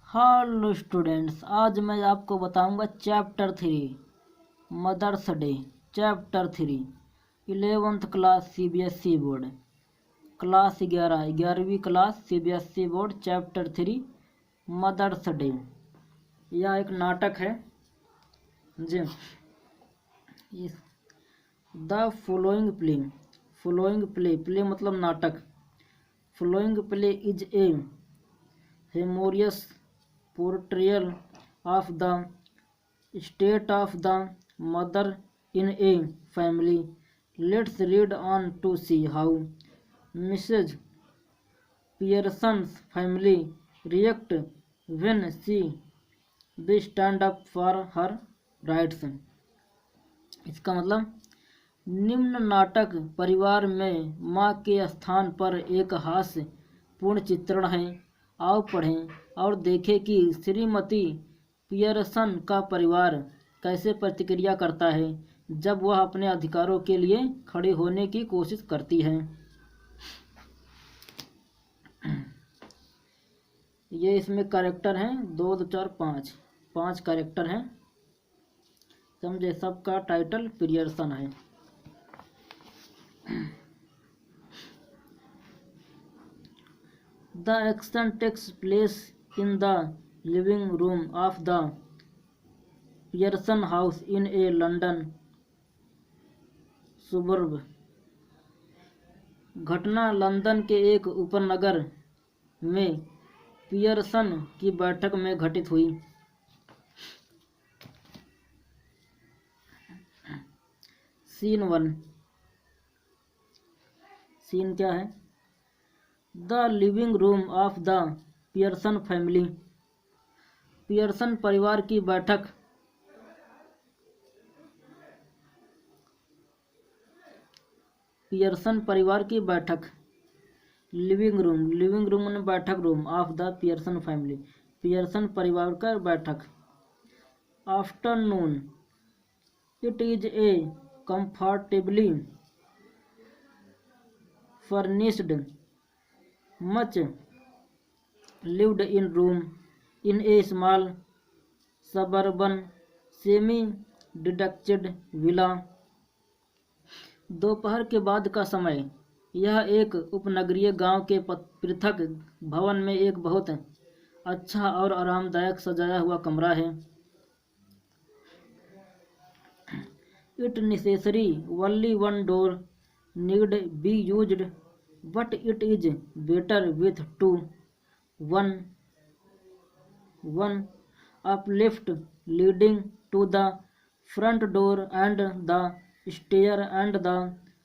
Hello students, आज मैं आपको बताऊंगा chapter 3 mother's day. Chapter 3 11th class CBSE board, class 11वीं class CBSE board, chapter 3 mother's day. यह एक नाटक है जी। द फॉलोइंग प्ले मतलब नाटक। Following play is a humorous portrayal of the state of the mother in a family. Let's read on to see how Mrs. Pearson's family react when she they stand up for her rights. इसका मतलब निम्न नाटक परिवार में माँ के स्थान पर एक हास्य पूर्ण चित्रण है। आओ पढ़ें और देखें कि श्रीमती पियर्सन का परिवार कैसे प्रतिक्रिया करता है जब वह अपने अधिकारों के लिए खड़े होने की कोशिश करती है। ये इसमें कैरेक्टर हैं 2 4 5 कैरेक्टर हैं। समझे, सबका टाइटल पियर्सन है। The action takes place in the living room of the Pearson house in a London suburb. घटना लंदन के एक उपनगर में पियर्सन की बैठक में घटित हुई। सीन 1। सीन क्या है? The living room of the Pearson family. Pearson परिवार की बैठक। पियर्सन परिवार की बैठक। लिविंग रूम में बैठक room of the Pearson family, Pearson परिवार का बैठक। Afternoon, it is a comfortably furnished much lived in room in a small suburban semi-detached villa. दोपहर के बाद का समय। यह एक उपनगरीय गांव के पृथक भवन में एक बहुत अच्छा और आरामदायक सजाया हुआ कमरा है। It necessary only one door need be used, but it is better with two. One uplift leading to the front door and the stair, and the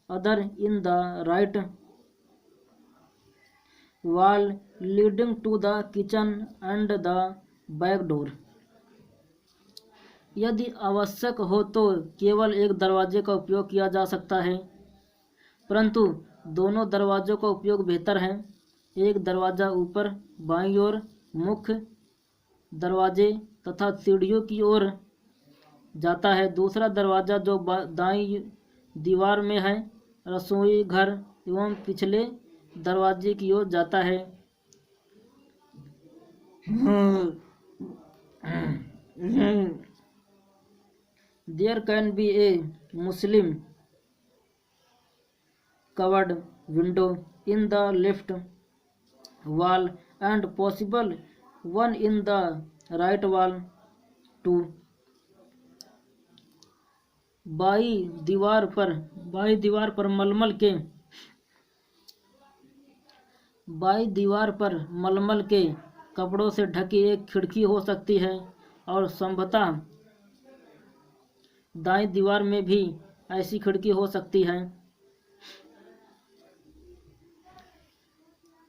other in the right wall leading to the kitchen and the back door. यदि आवश्यक हो तो केवल एक दरवाजे का उपयोग किया जा सकता है, परंतु दोनों दरवाजों का उपयोग बेहतर है। एक दरवाज़ा ऊपर बाईं ओर मुख्य दरवाजे तथा सीढ़ियों की ओर जाता है। दूसरा दरवाज़ा जो दाईं दीवार में है रसोई घर एवं पिछले दरवाजे की ओर जाता है। There can be a Muslim covered window in the left wall and possible one in the right wall too. By दीवार पर मलमल के कपड़ों से ढकी एक खिड़की हो सकती है और संभवतः दाईं दीवार में भी ऐसी खिड़की हो सकती है।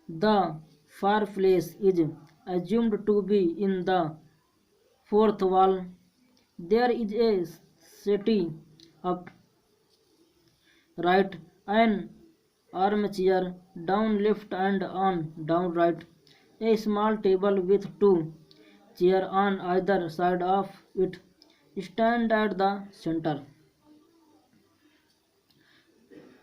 The fireplace is assumed to be in the fourth wall. There is a settee up right, an armchair down left and on down right, a small table with two chairs on either side of it stand at the center.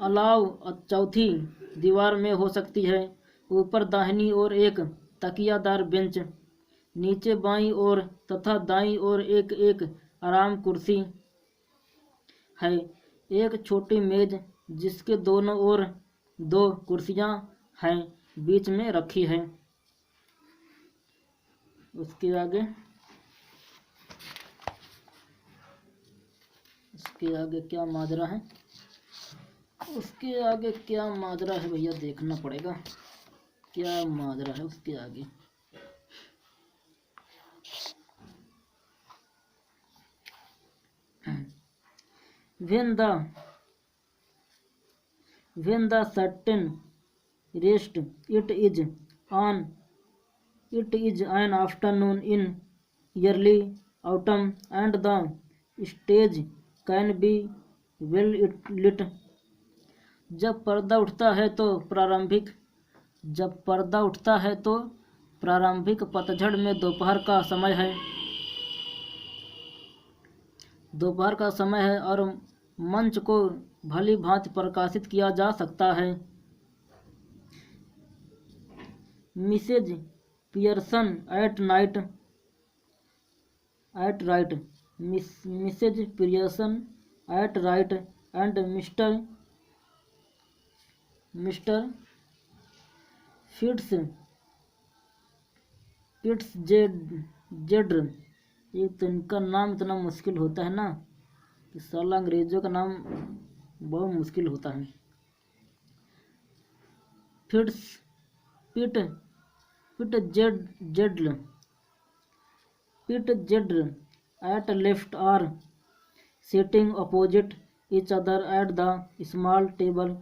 अलाव चौथी दीवार में हो सकती है। ऊपर दाहिनी ओर एक तकियादार बेंच, नीचे बाईं ओर तथा दाईं ओर एक एक आराम कुर्सी है। एक छोटी मेज जिसके दोनों ओर 2 कुर्सियां हैं बीच में रखी है। उसके आगे क्या माजरा है, उसके आगे क्या माजरा है भैया, देखना पड़ेगा क्या माजरा है उसके आगे। when the certain rest it is an afternoon in early autumn and the stage can be well lit। जब पर्दा उठता है तो प्रारंभिक पतझड़ में दोपहर का समय है और मंच को भली भांति प्रकाशित किया जा सकता है। Mrs Pearson at right and mister Fitzgerald, ये तो इनका नाम इतना मुश्किल होता है ना कि साला अंग्रेजों का नाम बहुत मुश्किल होता है। Fitzgerald at left are sitting opposite each other at the small table.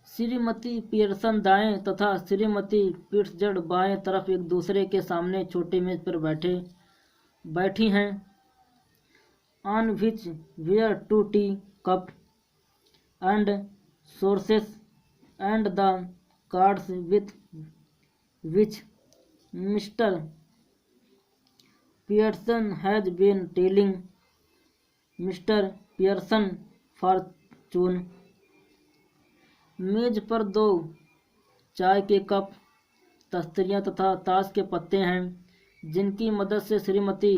Shrimati Pearson दाएं तथा श्रीमती फिट्जजेरल्ड बाएं तरफ एक दूसरे के सामने छोटे मेज पर बैठी हैं। On which were 2 tea cup and saucers and the cards with which Mr Pearson has been telling Mr Pearson fortune. मेज पर 2 चाय के कप, तस्तरियाँ तथा ताश के पत्ते हैं जिनकी मदद से श्रीमती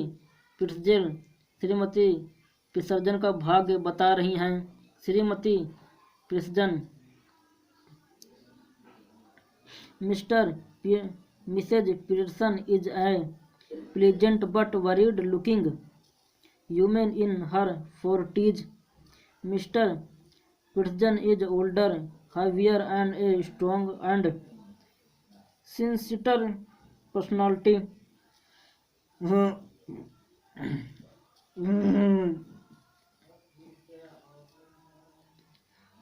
फिट्जजेरल्ड श्रीमती पियर्सन का भाग्य बता रही हैं। श्रीमती Pearson Mrs Pearson is a pleasant but worried looking woman in her 40s। Mr Pearson is older, heavier and a strong and sinister personality।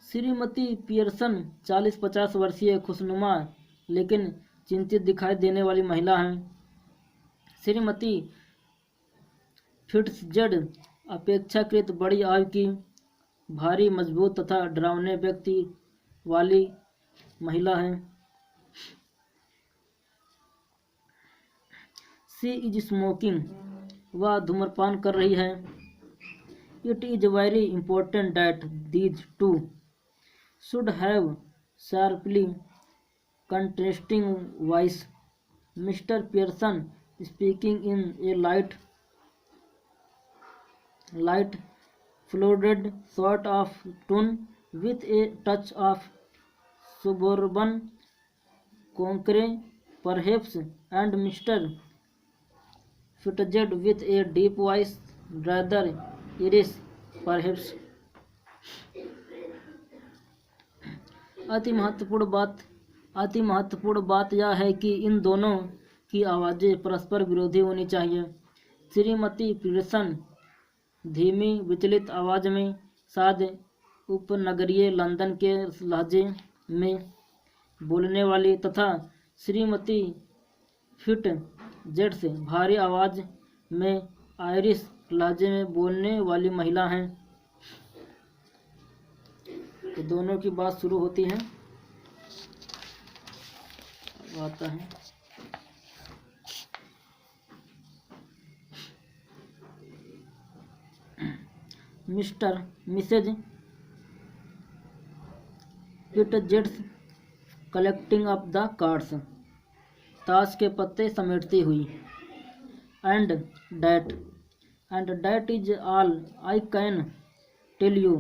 श्रीमती पियर्सन 40-50 वर्षीय खुशनुमा लेकिन चिंतित दिखाई देने वाली महिला हैं। श्रीमती फिट्जजेरल्ड अपेक्षाकृत बड़ी आयु की, भारी, मजबूत तथा डरावने व्यक्ति वाली महिला है। शी इज स्मोकिंग, वह धूम्रपान कर रही है। It is very important that these two should have sharply contrasting voice. Mister Pearson speaking in A light flooded sort of tone with a touch of suburban conquer perhaps, and Mr. Fitzgerald with a deep voice rather Irish perhaps। अति महत्वपूर्ण बात यह है कि इन दोनों की आवाज़ें परस्पर विरोधी होनी चाहिए। श्रीमती पियर्सन धीमी विचलित आवाज़ में, शायद उपनगरीय लंदन के लहजे में बोलने वाली, तथा श्रीमती फिट्जजेरल्ड भारी आवाज़ में आयरिश लहजे में बोलने वाली महिला हैं। तो दोनों की बात शुरू होती है। आता है Mrs Fitzgerald collecting up the cards. ताश के पत्ते समेटती हुई। And that and that is all I can tell you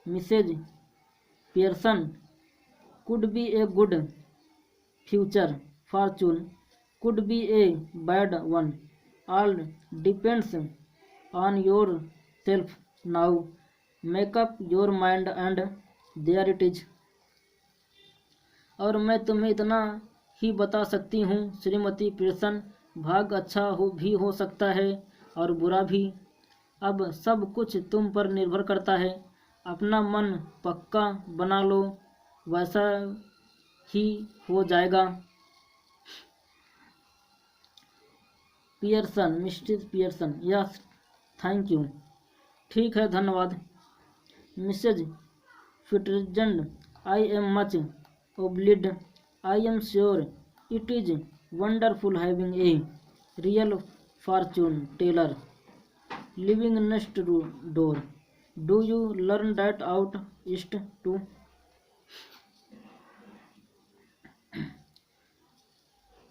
Mrs Pearson could be a good future fortune could be a bad one all depends on yourself now make up your mind and there it is. और मैं तुम्हें इतना ही बता सकती हूँ Shrimati Pearson, भाग्य अच्छा हो सकता है और बुरा भी। अब सब कुछ तुम पर निर्भर करता है। अपना मन पक्का बना लो, वैसा ही हो जाएगा। Pearson, Mrs Pearson, yes thank you. ठीक है, धन्यवाद। Mrs Fitzgerald, I am much obliged. I am sure it is wonderful having a real fortune teller living next door. Do you learn that out east too?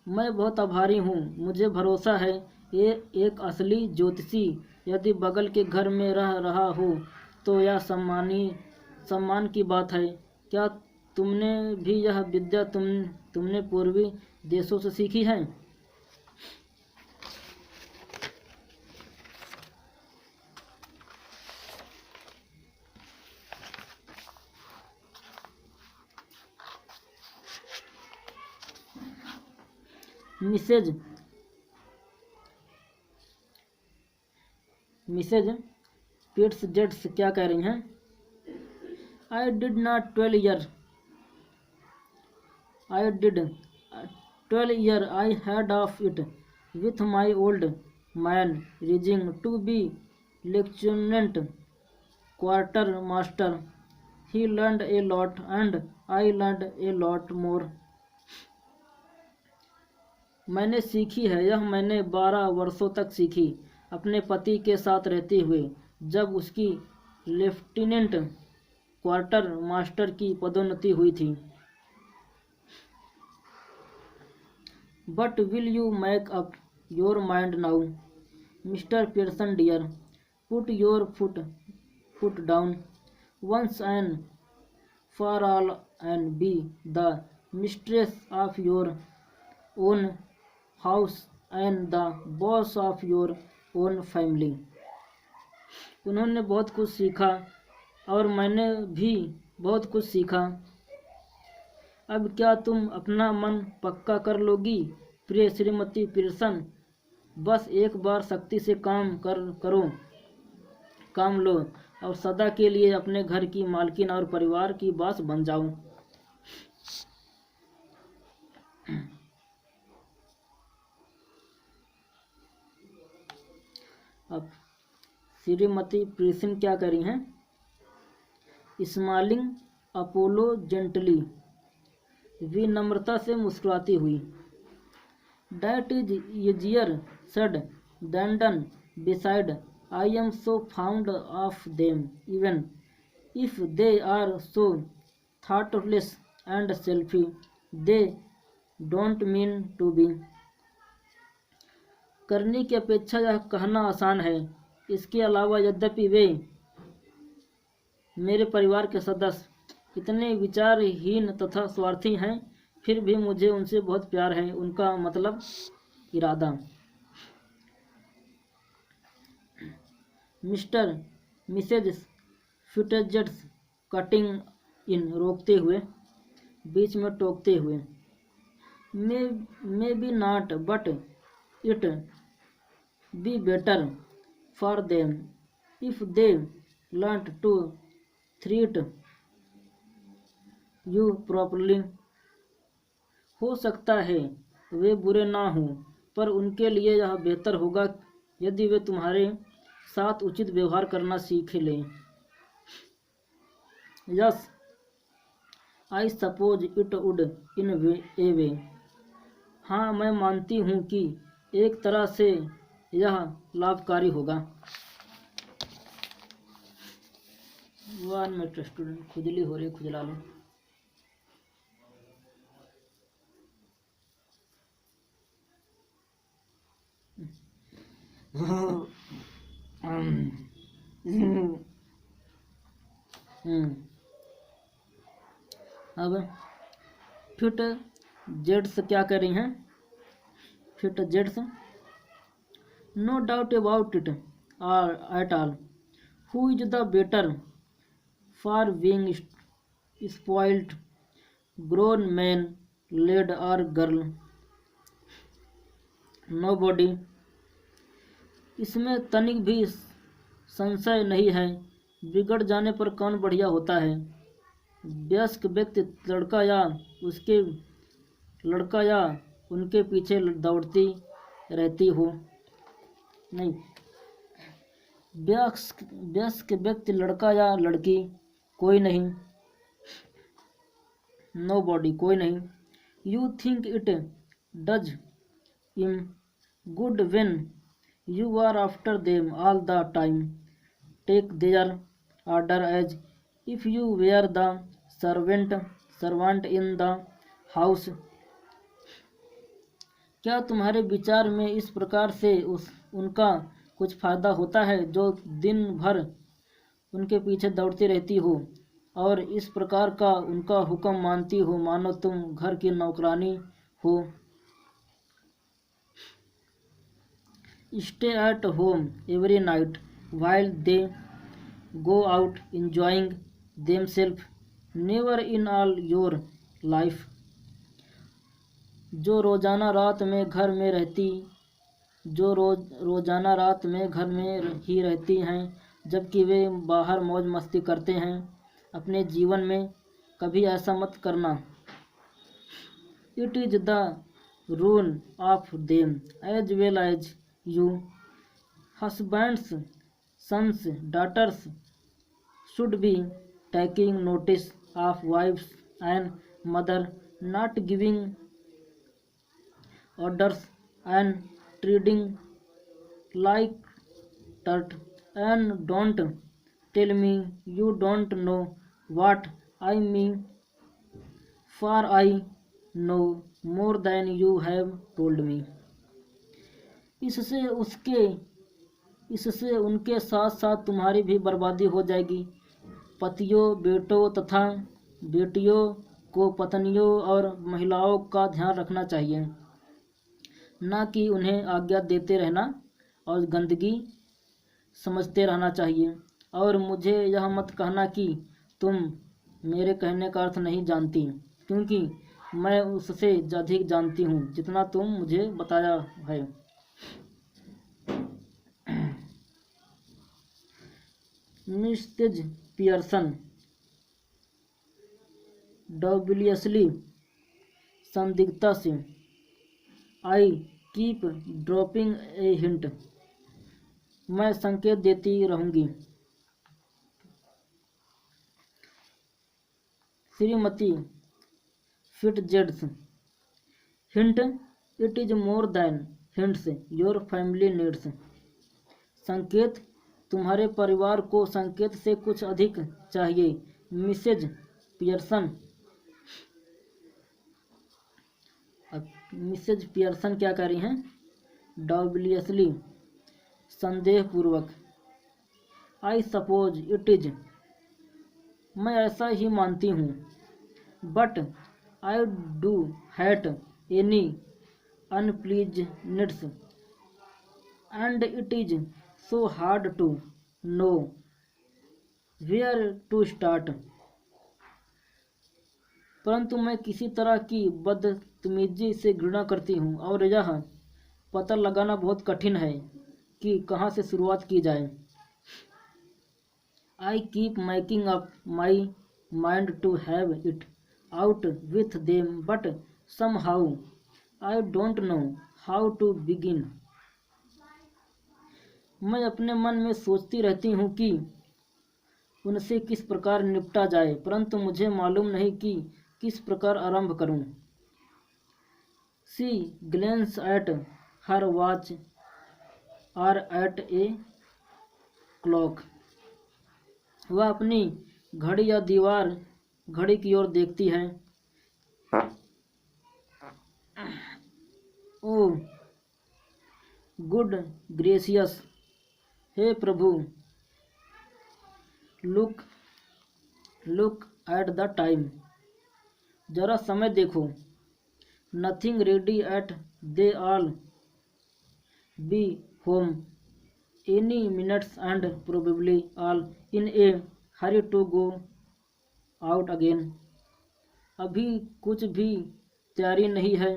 मैं बहुत आभारी हूँ, मुझे भरोसा है ये एक असली ज्योतिषी यदि बगल के घर में रह रहा हो तो यह सम्मान की बात है। क्या तुमने भी यह विद्या तुमने पूर्वी देशों से सीखी है? मिसेज पिट्सजेट्स क्या कह रही हैं? I did 12 year I had of it with my old man reaching to be lieutenant quartermaster. He learned a lot and I learned a lot more. मैंने सीखी है, यह मैंने 12 वर्षों तक सीखी अपने पति के साथ रहते हुए, जब उसकी लेफ्टिनेंट क्वार्टर मास्टर की पदोन्नति हुई थी। But will you make up your mind now Mr Pearson dear, put your foot down once and for all and be the mistress of your own house and the boss of your own family. उन्होंने बहुत कुछ सीखा और मैंने भी बहुत कुछ सीखा। अब क्या तुम अपना मन पक्का कर लोगी प्रिय श्रीमती पियर्सन? बस एक बार सख्ती से काम लो और सदा के लिए अपने घर की मालकिन और परिवार की बास बन जाओ। अब श्रीमती पियर्सन क्या करी हैं? स्माइलिंग अपोलो जेंटली, विनम्रता से मुस्कुराती हुई। That is easier said than done, besides I am so fond of them even if they are so thoughtless and selfish they don't mean to be. करने की अपेक्षा यह कहना आसान है। इसके अलावा यद्यपि वे मेरे परिवार के सदस्य इतने विचारहीन तथा स्वार्थी हैं, फिर भी मुझे उनसे बहुत प्यार है। उनका मतलब इरादा। Mr Mrs Fitzgerald cutting in, रोकते हुए, बीच में टोकते हुए। Maybe not but it be better for them if they learn to treat you properly. हो सकता है वे बुरे ना हों, पर उनके लिए यह बेहतर होगा यदि वे तुम्हारे साथ उचित व्यवहार करना सीख लें। Yes I suppose it would in a way. हाँ, मैं मानती हूँ कि एक तरह से यह लाभकारी होगा। 1 मिनट स्टूडेंट, खुजली हो रही, खुजला लो। अब फिट जेट्स क्या कर रही हैं? Fitzgerald, no doubt about it at all, who is the better for being spoiled, grown man, lad or girl, nobody, इसमें तनिक भी संशय नहीं है। बिगड़ जाने पर कौन बढ़िया होता है? वयस्क व्यक्ति लड़का या उनके पीछे दौड़ती रहती हो। नहीं, वयस्क व्यक्ति लड़का या लड़की, कोई नहीं। नो बॉडी, कोई नहीं। You think it does them good when you are after them all the time, take their order as if you were the servant in the house. क्या तुम्हारे विचार में इस प्रकार से उनका कुछ फायदा होता है जो दिन भर उनके पीछे दौड़ती रहती हो और इस प्रकार का उनका हुक्म मानती हो मानो तुम घर की नौकरानी हो? Stay at home every night while they go out enjoying themselves, never in all your life। जो रोजाना रात में घर में ही रहती हैं जबकि वे बाहर मौज मस्ती करते हैं, अपने जीवन में कभी ऐसा मत करना। It is the rule of them as well as you. Husbands, sons, daughters should be taking notice of wives and mother, not giving orders and treating like dirt, and don't tell me you don't know what I mean, for I know more than you have told me। इससे उनके साथ साथ तुम्हारी भी बर्बादी हो जाएगी। पतियों, बेटों तथा बेटियों को पत्नियों और महिलाओं का ध्यान रखना चाहिए, न कि उन्हें आज्ञा देते रहना और गंदगी समझते रहना चाहिए। और मुझे यह मत कहना कि तुम मेरे कहने का अर्थ नहीं जानती, क्योंकि मैं उससे अधिक जानती हूँ जितना तुम मुझे बताया है। मिसेज पियर्सन डब्ल्यूएसली संदिग्धता से, I keep dropping a hint, मैं संकेत देती रहूंगी। श्रीमती Fitzgerald, hint, it is more than hints your family needs. संकेत, तुम्हारे परिवार को संकेत से कुछ अधिक चाहिए। मिसेज पियर्सन, मिसेज पियर्सन क्या कह रही हैं? डब्ल्यूएसली संदेहपूर्वक, आई सपोज इट इज, मैं ऐसा ही मानती हूँ। But I do hate any unpleasantness and it is so hard to know where to start। परंतु मैं किसी तरह की बदतमीजी से घृणा करती हूँ और यह पता लगाना बहुत कठिन है कि कहाँ से शुरुआत की जाए। I keep making up my mind to have it out with them, but somehow I don't know how to begin। मैं अपने मन में सोचती रहती हूँ कि उनसे किस प्रकार निपटा जाए, परंतु मुझे मालूम नहीं कि किस प्रकार आरंभ करूँ। She glens at her watch और एट ए क्लॉक। वह अपनी घड़ी या दीवार घड़ी की ओर देखती है। ओ गुड ग्रेसियस, हे प्रभु, look look at the time, जरा समय देखो, nothing ready yet, they all be home any minutes and probably all in a hurry to go out again, अभी कुछ भी तैयारी नहीं है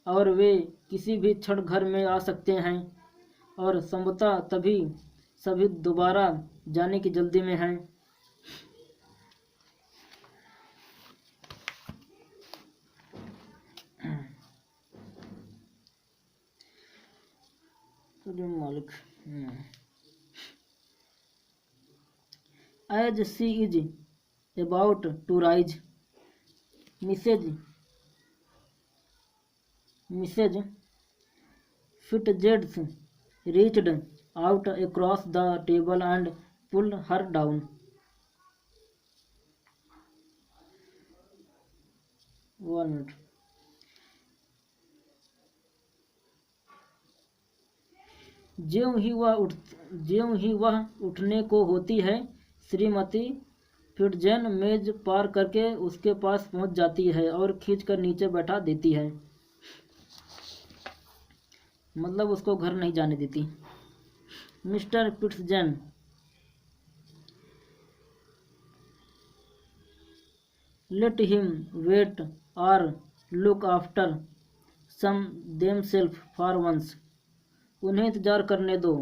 और वे किसी भी क्षण घर में आ सकते हैं और संभवतः तभी सभी दोबारा जाने की जल्दी में हैं। मालिक as she is about to rise, Mrs Fitzgerald reached out across the table and pulled her down. 1 minute. ज्यों ही वह उठने को होती है, श्रीमती फिटजेन मेज पार करके उसके पास पहुंच जाती है और खींचकर नीचे बैठा देती है, मतलब उसको घर नहीं जाने देती। Mr Fitzgerald, let him wait और look after themselves for once, उन्हें इंतजार करने दो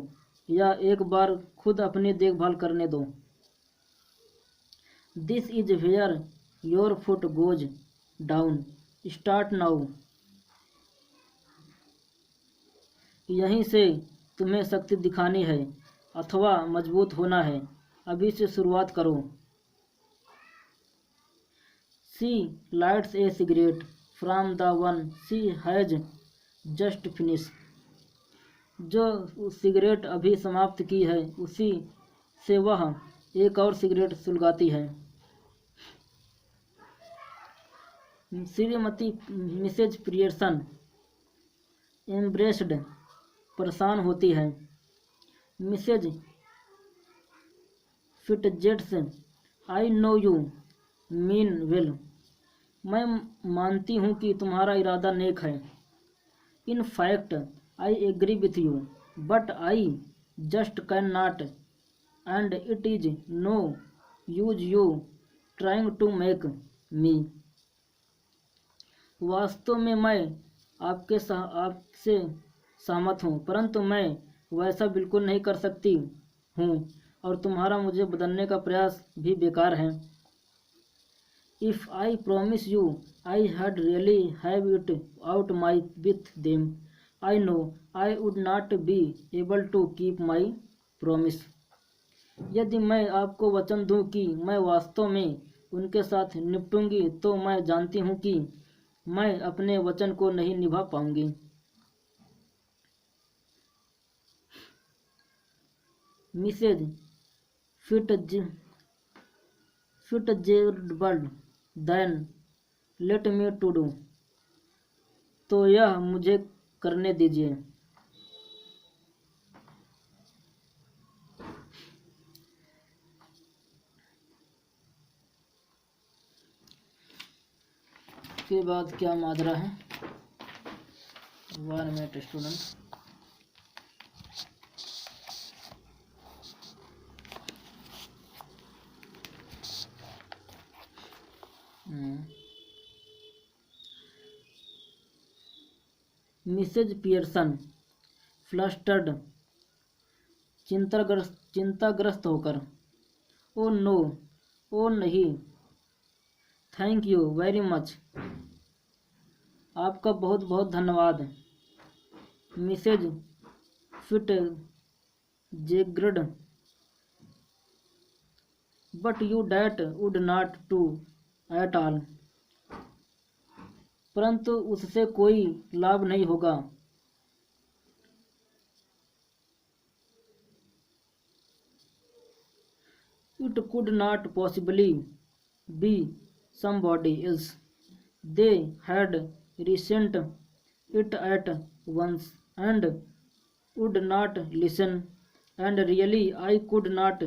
या एक बार खुद अपनी देखभाल करने दो। This is where your foot goes down, start now, यहीं से तुम्हें शक्ति दिखानी है अथवा मजबूत होना है, अभी से शुरुआत करो। She lights A cigarette from the one she has just finish, जो सिगरेट अभी समाप्त की है उसी से वह एक और सिगरेट सुलगाती है। श्रीमती मिसेज पियर्सन एम्ब्रेस्ड, परेशान होती है। Mrs Fitzgerald, I know you mean well, मैं मानती हूँ कि तुम्हारा इरादा नेक है। In fact I agree with you, but I just can not, and it is no use you trying to make me, वास्तव में मैं आपसे सहमत हूँ, परंतु मैं वैसा बिल्कुल नहीं कर सकती हूँ और तुम्हारा मुझे बदलने का प्रयास भी बेकार है। If I promise you I had really have it out my with them, I know I would not be able to keep my promise, यदि मैं आपको वचन दूं कि मैं वास्तव में उनके साथ निपटूंगी तो मैं जानती हूँ कि मैं अपने वचन को नहीं निभा पाऊंगी। Mrs Fitzgerald, then let me to do, तो यह मुझे करने दीजिए। के बाद क्या माजरा है? 1 minute student. Mrs Pearson flustered, चिंताग्रस्त होकर, ओ नो, ओ नहीं, थैंक यू वेरी मच, आपका बहुत बहुत धन्यवाद। Mrs Fitzgerald, but you that would not to at all, परंतु उससे कोई लाभ नहीं होगा। It could not possibly be somebody else, they had resent it at once and would not listen, and really I could not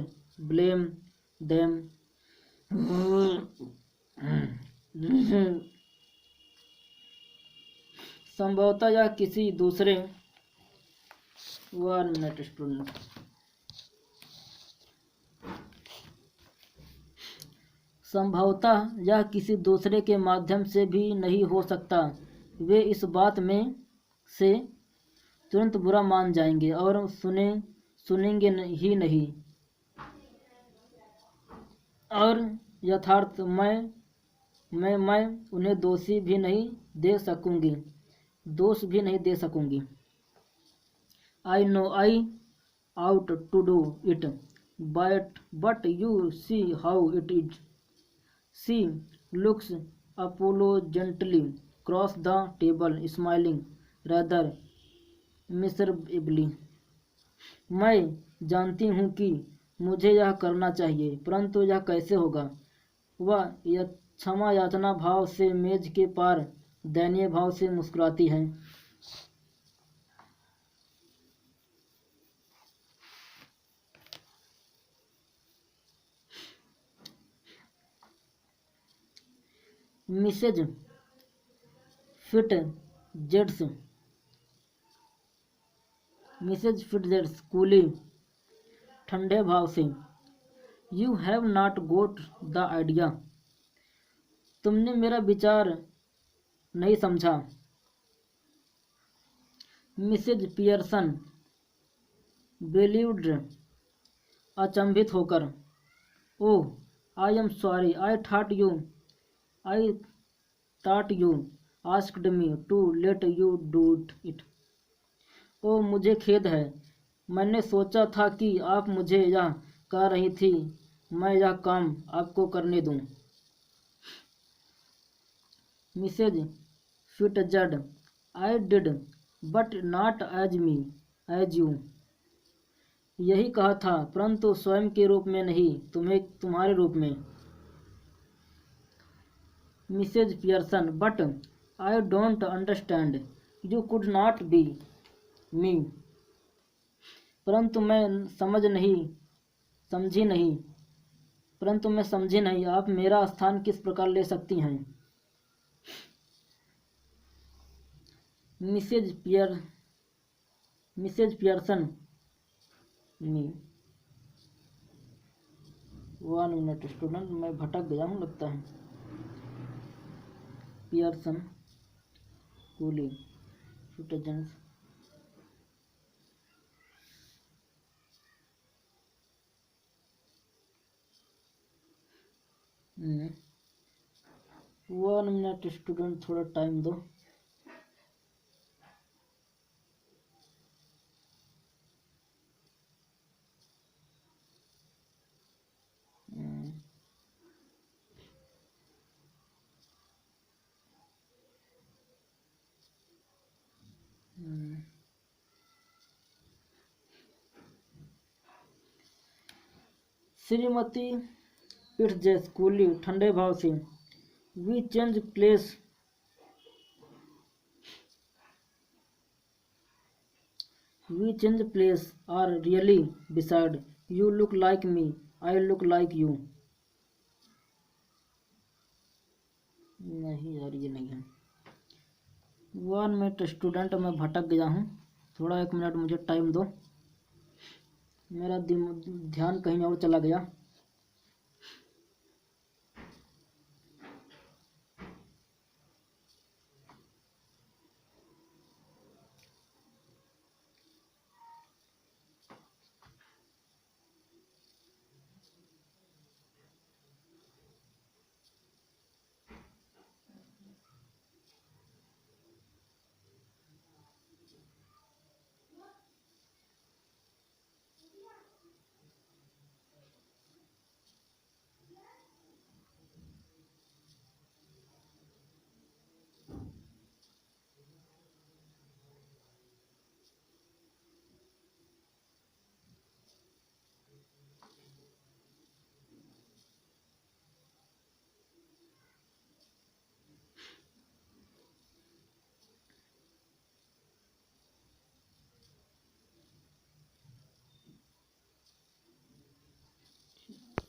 blame them. संभवतः यह किसी दूसरे 1 मिनट स्टूडेंट संभवतः यह किसी दूसरे के माध्यम से भी नहीं हो सकता। वे इस बात में से तुरंत बुरा मान जाएंगे और सुनेंगे ही नहीं। और यथार्थ मैं उन्हें दोष भी नहीं दे सकूंगी। I know I ought to do it, but you see how it is. She looks apologetically across the table, smiling rather miserably. मैं जानती हूँ कि मुझे यह करना चाहिए, परंतु यह कैसे होगा? वह क्षमा याचना भाव से मेज के पार दयनीय भाव से मुस्कुराती है। मिसेज फिटजेट्स कूली ठंडे भाव से, you have not goat the idea. तुमने मेरा विचार नहीं समझा। मिसेज पियर्सन बेलीव्ड अचंभित होकर, oh I am sorry, I thought you asked me to let you do it. Oh मुझे खेद है, मैंने सोचा था कि आप मुझे यह कह रही थी मैं यह काम आपको करने दूं। Mrs Fitzgerald, I did but not as you. यही कहा था, परंतु स्वयं के रूप में नहीं, तुम्हारे रूप में। Mrs Pearson, but I don't understand, you could not be me. परंतु मैं समझी नहीं, आप मेरा स्थान किस प्रकार ले सकती हैं। Mrs Pearson, me 1 minute student, मैं भटक गया हूँ लगता है। Pearson coolly Fitzgerald, one minute student, थोड़ा टाइम दो। श्रीमती फिटजेस कूली ठंडे भाव से, we change place are really beside, you look like me, I look like you. नहीं यार, ये नहीं है। 1 मिनट स्टूडेंट, मैं भटक गया हूँ, थोड़ा 1 मिनट मुझे टाइम दो, मेरा ध्यान कहीं और चला गया।